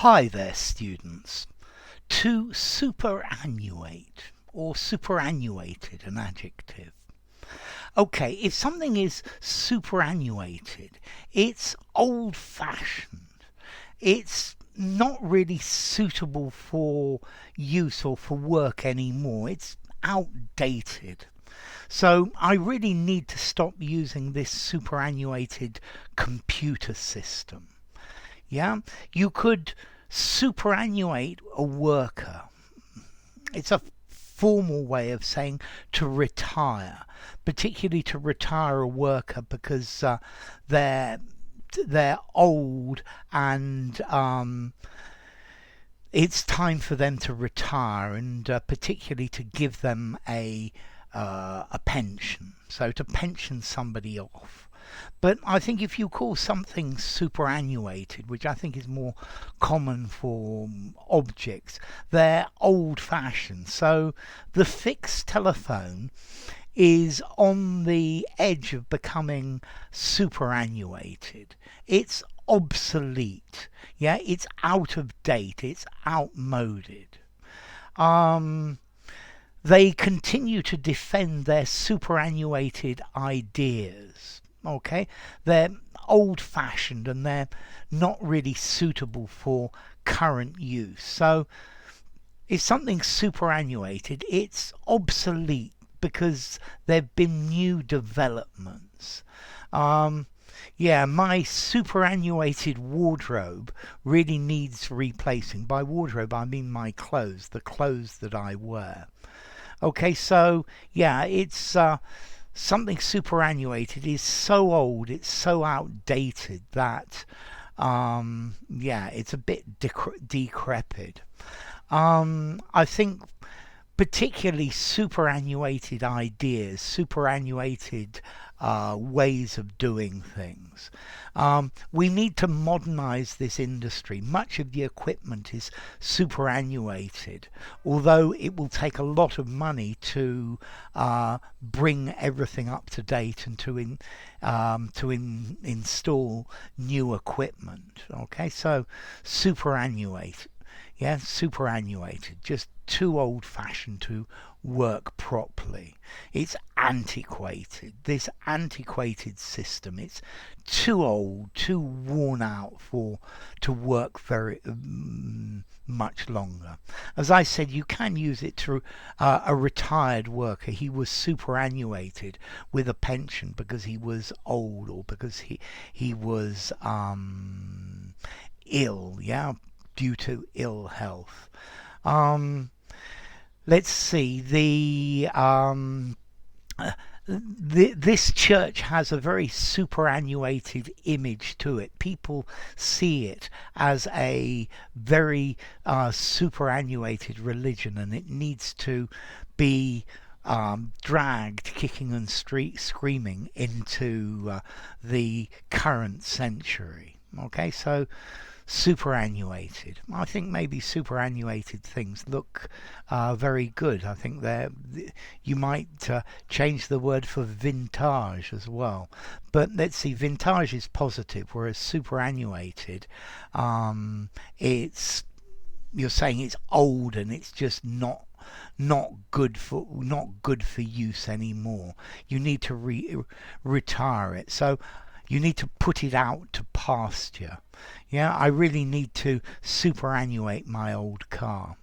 Hi there, students. To superannuate or superannuated, an adjective. Okay, if something is superannuated, it's old-fashioned. It's not really suitable for use or for work anymore. It's outdated. So I really need to stop using this superannuated computer system. Yeah, you could superannuate a worker. It's a formal way of saying to retire, particularly to retire a worker because they're they're old and it's time for them to retire, and particularly to give them a pension. So to pension somebody off. But I think if you call something superannuated, which I think is more common for objects, they're old fashioned. So the fixed telephone is on the edge of becoming superannuated. It's obsolete. Yeah, it's out of date. It's outmoded. Um, they continue to defend their superannuated ideas. Okay, they're old fashioned and they're not really suitable for current use. So if something's superannuated, it's obsolete because there have been new developments. Um, yeah, my superannuated wardrobe really needs replacing. By wardrobe, I mean my clothes, the clothes that I wear. Okay, so yeah, it's something superannuated is so old, it's so outdated that yeah, it's a bit decrepit. I think particularly superannuated ideas, superannuated ways of doing things. We need to modernize this industry. Much of the equipment is superannuated, although it will take a lot of money to bring everything up to date and to install new equipment. Okay, so superannuate. Yeah, superannuated, just too old fashioned to work properly. It's antiquated, this antiquated system. It's too old, too worn out for to work very much longer. As I said, you can use it to a retired worker. He was superannuated with a pension because he was old or because he was ill. Yeah, due to ill health. Let's see. This church has a very superannuated image to it. People see it as a very superannuated religion, and it needs to be dragged kicking and screaming into the current century. Okay, so superannuated. I think maybe superannuated things look very good. I think you might change the word for vintage as well. But let's see, vintage is positive, whereas superannuated, it's you're saying it's old and it's just not good for use anymore. You need to retire it. So you need to put it out to pasture. Yeah, I really need to superannuate my old car.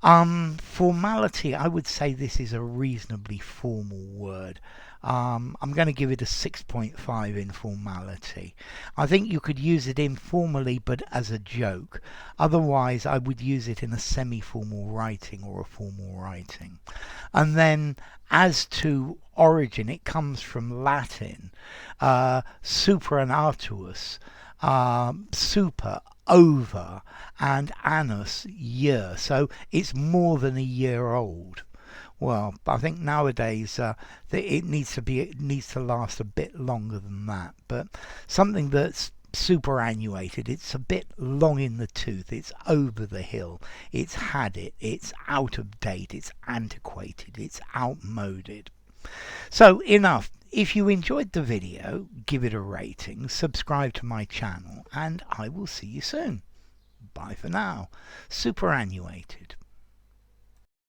Formality, I would say this is a reasonably formal word. I'm going to give it a 6.5 in formality. I think you could use it informally but as a joke. Otherwise, I would use it in a semi-formal writing or a formal writing. And then as to origin, it comes from Latin, superannuatus, super, over, and annus, year. So it's more than a year old. Well, I think nowadays it needs to last a bit longer than that. But something that's superannuated, it's a bit long in the tooth, it's over the hill, it's had it, it's out of date, it's antiquated, it's outmoded. So enough. If you enjoyed the video, give it a rating, subscribe to my channel, and I will see you soon. Bye for now. Superannuated.